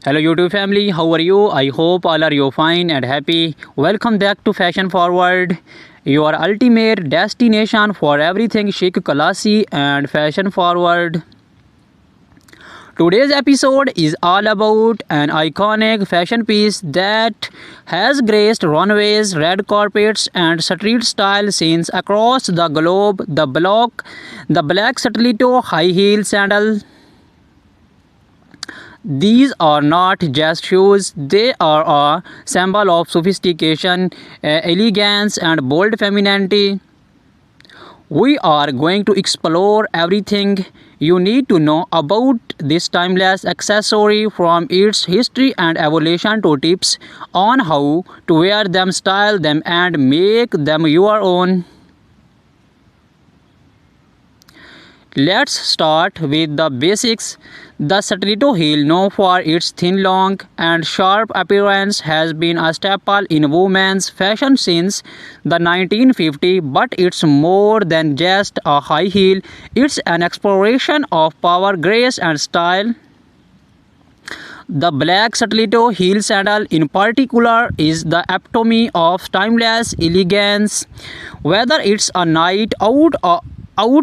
Hello YouTube family, how are you? I hope all are you fine and happy. Welcome back to Fashion Forward, your ultimate destination for everything chic, classy and fashion forward. Today's episode is all about an iconic fashion piece that has graced runways, red carpets, and street style scenes across the globe. The black stiletto high heel sandal. These are not just shoes, they are a symbol of sophistication, elegance, and bold femininity. We are going to explore everything you need to know about this timeless accessory, from its history and evolution to tips on how to wear them, style them, and make them your own. Let's start with the basics. The stiletto heel, known for its thin, long, and sharp appearance, has been a staple in women's fashion since the 1950s, but it's more than just a high heel. It's an exploration of power, grace, and style. The black stiletto heel sandal in particular is the epitome of timeless elegance. Whether it's a night out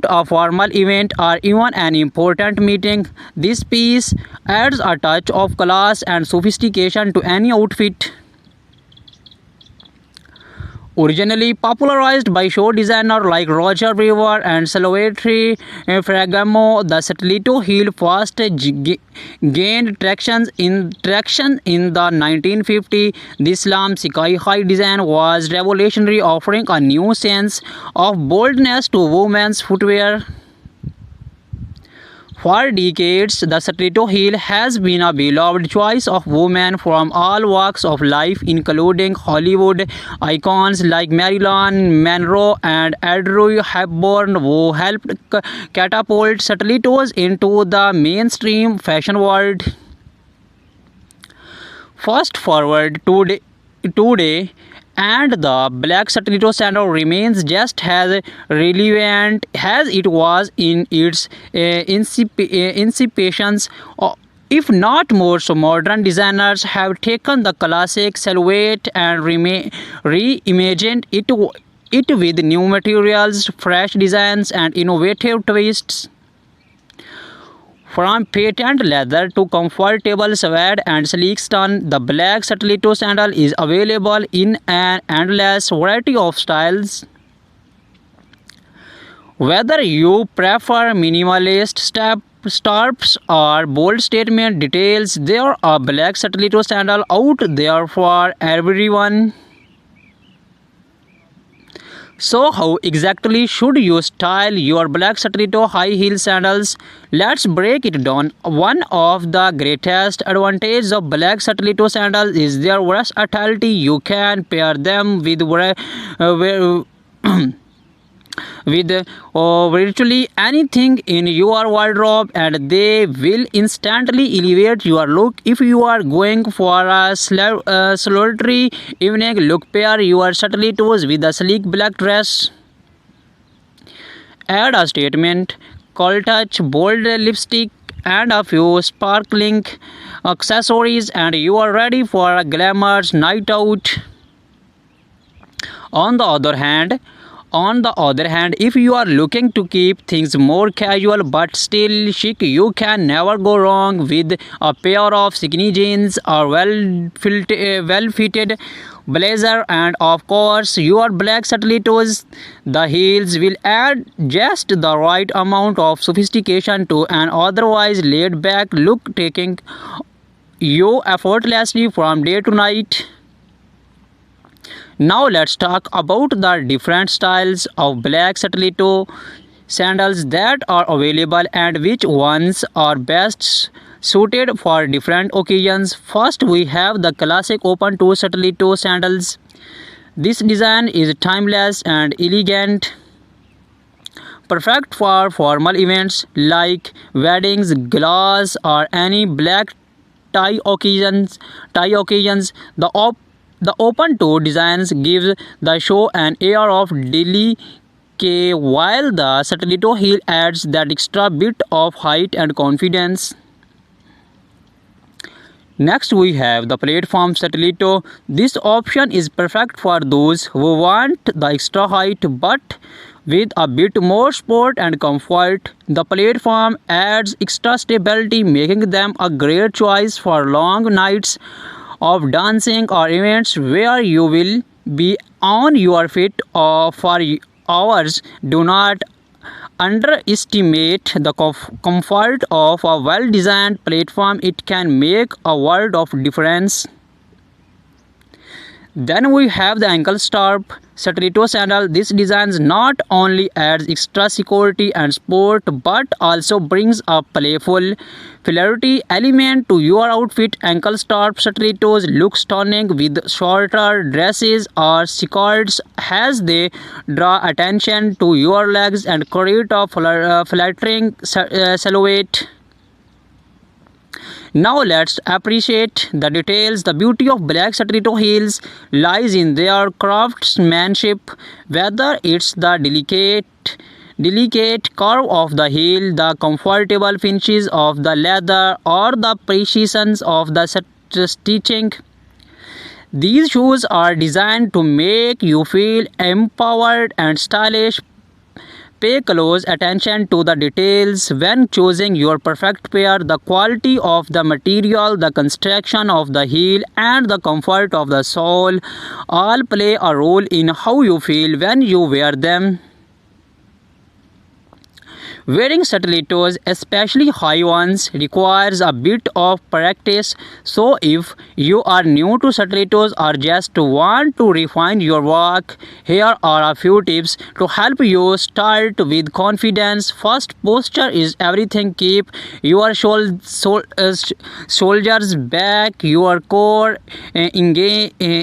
a formal event or even an important meeting, this piece adds a touch of class and sophistication to any outfit. Originally popularized by show designers like Roger Weaver and Salvatore Ferragamo, the stiletto heel first gained traction in the 1950s. This slim, sky-high design was revolutionary, offering a new sense of boldness to women's footwear. For decades, the stiletto heel has been a beloved choice of women from all walks of life, including Hollywood icons like Marilyn Monroe and Audrey Hepburn, who helped catapult stilettos into the mainstream fashion world. Fast forward today, and the black stiletto sandal remains just as relevant as it was in its incipience. If not more, so modern designers have taken the classic silhouette and reimagined it with new materials, fresh designs, and innovative twists. From patent leather to comfortable suede and sleek stone, the black stiletto sandal is available in an endless variety of styles. Whether you prefer minimalist straps or bold statement details, there are black stiletto sandal out there for everyone. So how exactly should you style your black stiletto high heel sandals? Let's break it down. One of the greatest advantages of black stiletto sandals is their versatility. You can pair them with virtually anything in your wardrobe, and they will instantly elevate your look. If you are going for a solitary evening look, pair your stilettos with a sleek black dress. Add a statement cold touch, bold lipstick, and a few sparkling accessories, and you are ready for a glamorous night out. On the other hand, if you are looking to keep things more casual but still chic, you can never go wrong with a pair of skinny jeans or well-fitted blazer, and of course your black stilettos. The heels will add just the right amount of sophistication to an otherwise laid-back look, taking you effortlessly from day to night. Now let's talk about the different styles of black stiletto sandals that are available and which ones are best suited for different occasions. First, we have the classic open toe stiletto sandals. This design is timeless and elegant, perfect for formal events like weddings, galas, or any black tie occasions. The open toe designs gives the show an air of delicate, while the stiletto heel adds that extra bit of height and confidence. Next we have the platform Satellito. This option is perfect for those who want the extra height but with a bit more support and comfort. The platform adds extra stability, making them a great choice for long nights of dancing or events where you will be on your feet for hours. Do not underestimate the comfort of a well-designed platform. It can make a world of difference. Then we have the ankle strap Satellito sandal. This design not only adds extra security and sport but also brings a playful flairty element to your outfit. Ankle strap Satellitos look stunning with shorter dresses or skirts as they draw attention to your legs and create a flattering silhouette. Now let's appreciate the details. The beauty of black Satellito heels lies in their craftsmanship, whether it's the delicate curve of the heel, the comfortable finishes of the leather, or the precision of the stitching. These shoes are designed to make you feel empowered and stylish. Pay close attention to the details when choosing your perfect pair. The quality of the material, the construction of the heel, and the comfort of the sole all play a role in how you feel when you wear them. Wearing Satellitos, especially high ones, requires a bit of practice. So if you are new to Satellitos or just want to refine your walk, here are a few tips to help you start with confidence. First, posture is everything. Keep your shoulders back, your core engaged,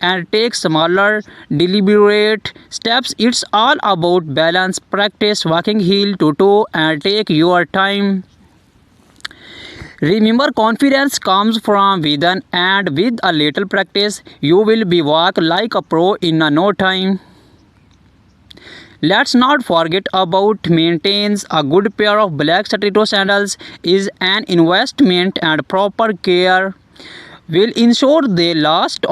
and take smaller, deliberate steps. It's all about balance. Practice walking heel to toe and take your time. Remember, confidence comes from within, and with a little practice, you will be walk like a pro in no time. Let's not forget about maintenance. A good pair of black Satellito sandals is an investment, and proper care will ensure they last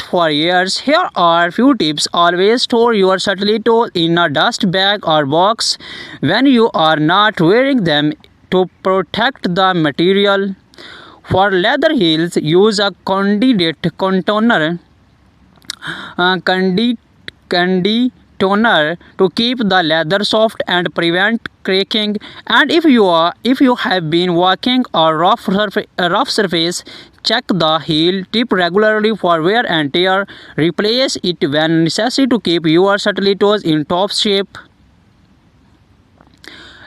for years. Here are few tips. Always store your Satellito in a dust bag or box when you are not wearing them to protect the material. For leather heels, use a conditioner to keep the leather soft and prevent cracking. And if you have been walking a rough surface, check the heel tip regularly for wear and tear. Replace it when necessary to keep your Satellitos in top shape.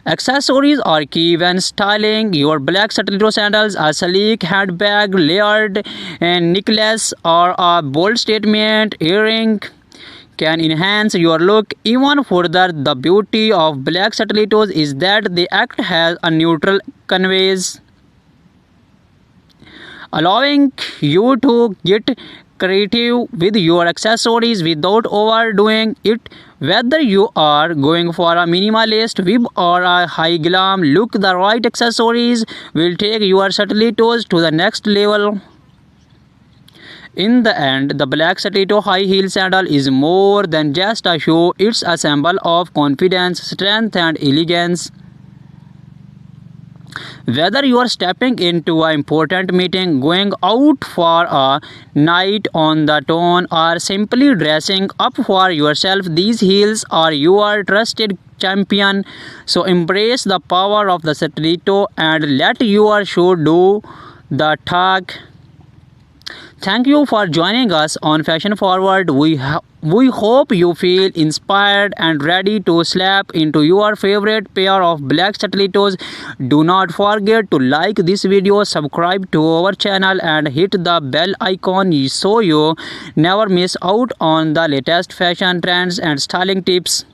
Accessories are key when styling your black Satellito sandals. A sleek handbag, layered necklace, or a bold statement earring can enhance your look even further. The beauty of black Satellitos is that they act as a neutral canvas, allowing you to get creative with your accessories without overdoing it. Whether you are going for a minimalist vibe or a high glam look, the right accessories will take your Satellitos to the next level. In the end, the black Satellito high heel sandal is more than just a shoe. It's a symbol of confidence, strength, and elegance. Whether you are stepping into an important meeting, going out for a night on the town, or simply dressing up for yourself, these heels are your trusted champion. So embrace the power of the Satellito and let your shoe do the talk. Thank you for joining us on Fashion Forward. We hope you feel inspired and ready to slap into your favorite pair of black Satellitos. Do not forget to like this video, subscribe to our channel, and hit the bell icon so you never miss out on the latest fashion trends and styling tips.